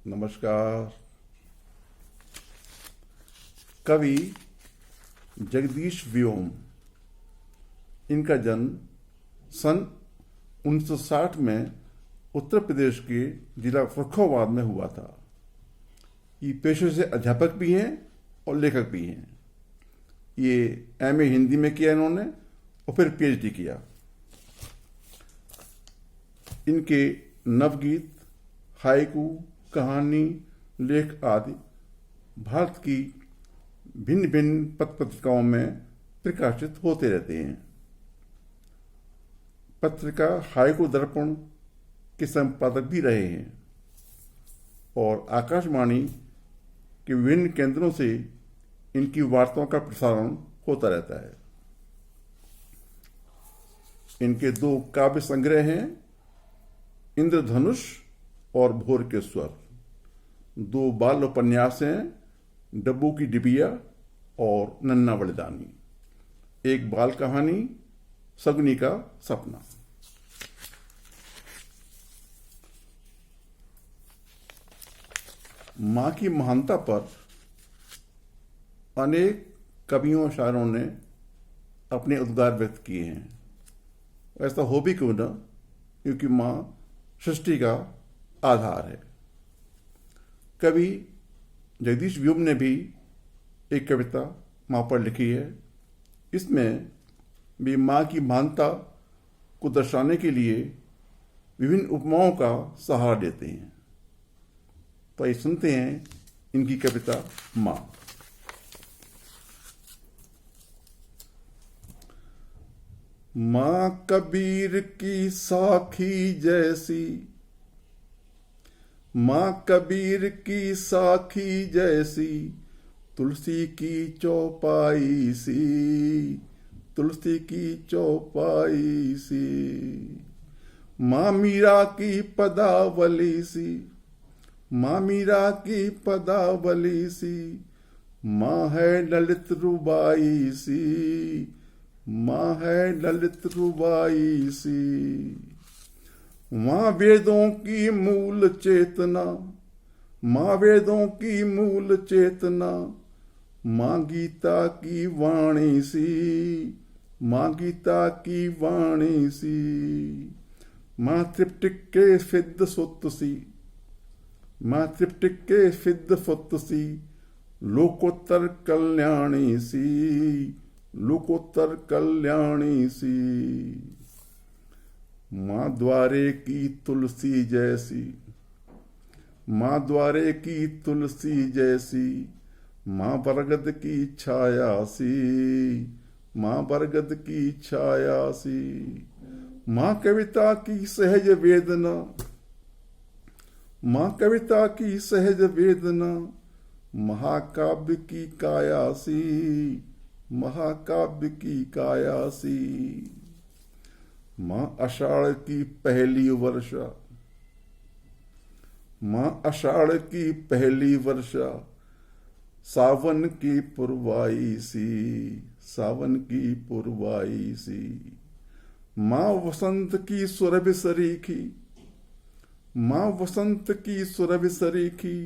नमस्कार। कवि जगदीश व्योम, इनका जन्म सन 1960 में उत्तर प्रदेश के जिला फर्रुखाबाद में हुआ था। ये पेशे से अध्यापक भी हैं और लेखक भी हैं। ये एमए हिंदी में किया इन्होंने और फिर पीएचडी किया। इनके नवगीत, हाइकू, कहानी, लेख आदि भारत की भिन्न भिन्न पत्र पत्रिकाओं में प्रकाशित होते रहते हैं। पत्रिका हाइकू दर्पण के संपादक भी रहे हैं और आकाशवाणी के विभिन्न केंद्रों से इनकी वार्ताओं का प्रसारण होता रहता है। इनके 2 काव्य संग्रह हैं, इंद्रधनुष और भोर के स्वर। 2 बाल उपन्यास हैं, डब्बू की डिबिया और नन्ना बलिदानी। 1 बाल कहानी, सगुनी का सपना। मां की महानता पर अनेक कवियों शायरों ने अपने उद्गार व्यक्त किए हैं। ऐसा हो भी क्यों न, क्योंकि मां सृष्टि का आधार है। कवि जगदीश व्योम ने भी एक कविता मां पर लिखी है। इसमें भी मां की महानता को दर्शाने के लिए विभिन्न उपमाओं का सहारा लेते हैं। तो आइए सुनते हैं इनकी कविता मां। मां कबीर की साखी जैसी, मां कबीर की साखी जैसी, तुलसी की चौपाई सी, तुलसी की चौपाई सी। मां मीरा की पदावली सी, मां मीरा की पदावली सी। मां है ललित रुबाई सी, मां है ललित रुबाई सी। मां वेदों की मूल चेतना, मां वेदों की मूल चेतना। मां गीता की वाणी सी, मां गीता की वाणी सी। मां त्रिपिटक के सिद्ध सुत सी, मां त्रिपिटक के सिद्ध सुत सी। लोकोत्तर कल्याणी सी, लोकोत्तर कल्याणी सी। मां द्वारे की तुलसी जैसी, मां द्वारे की तुलसी जैसी। मां बरगद की छाया सी, मां बरगद की छाया सी। मां कविता की सहज वेदना, मां कविता की सहज वेदना। महाकाव्य की काया सी, महाकाव्य की काया सी। मां आषाढ़ की पहली वर्षा, मां आषाढ़ की पहली वर्षा। सावन की पुरवाई सी, सावन की पुरवाई सी। मां वसंत की सुरभि सरीखी, मां वसंत की सुरभि सरीखी।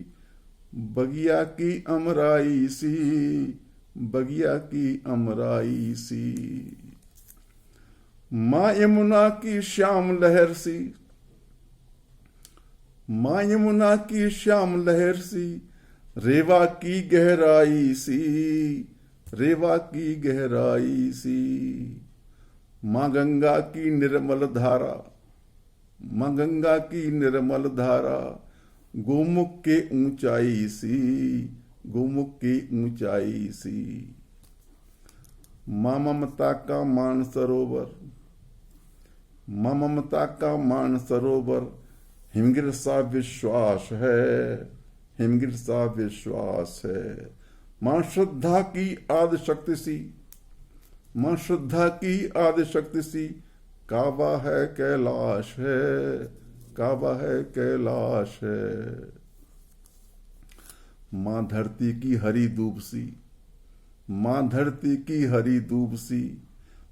बगिया की अमराई सी, बगिया की अमराई सी। मां यमुना की श्याम लहर सी, मां यमुना की श्याम लहर सी। रेवा की गहराई सी, रेवा की गहराई सी। मां गंगा की निर्मल धारा, मां गंगा की निर्मल धारा। गोमुख के ऊंचाई सी, गोमुख की ऊंचाई सी। मां ममता का मान सरोवर, मां ममता का मान सरोवर। हिमगिर सा विश्वास है, हिमगिर सा विश्वास है। मां श्रद्धा की आदि शक्ति सी, मां श्रद्धा की आदि शक्ति सी। काबा है कैलाश है, काबा है कैलाश है। मां धरती की हरी दूब सी, मां धरती की हरी दूब सी।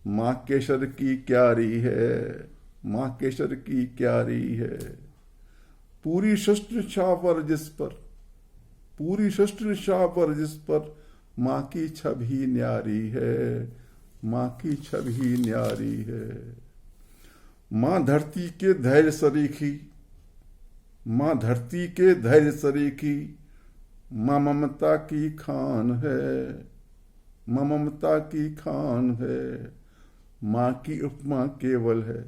मां केसर की क्यारी है, मां केसर की क्यारी है। पूरी सृष्टि पर जिस पर माँ की छवि न्यारी है, माँ की छवि न्यारी है। माँ धरती के धैर्य सरीखी, माँ धरती के धैर्य सरीखी, माँ ममता की खान है, माँ ममता की खान है। माँ की उपमा केवल है,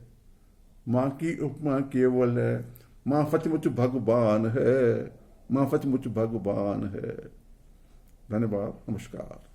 माँ की उपमा केवल है। माँ सचमुच भगवान है, माँ सचमुच भगवान है। धन्यवाद, नमस्कार।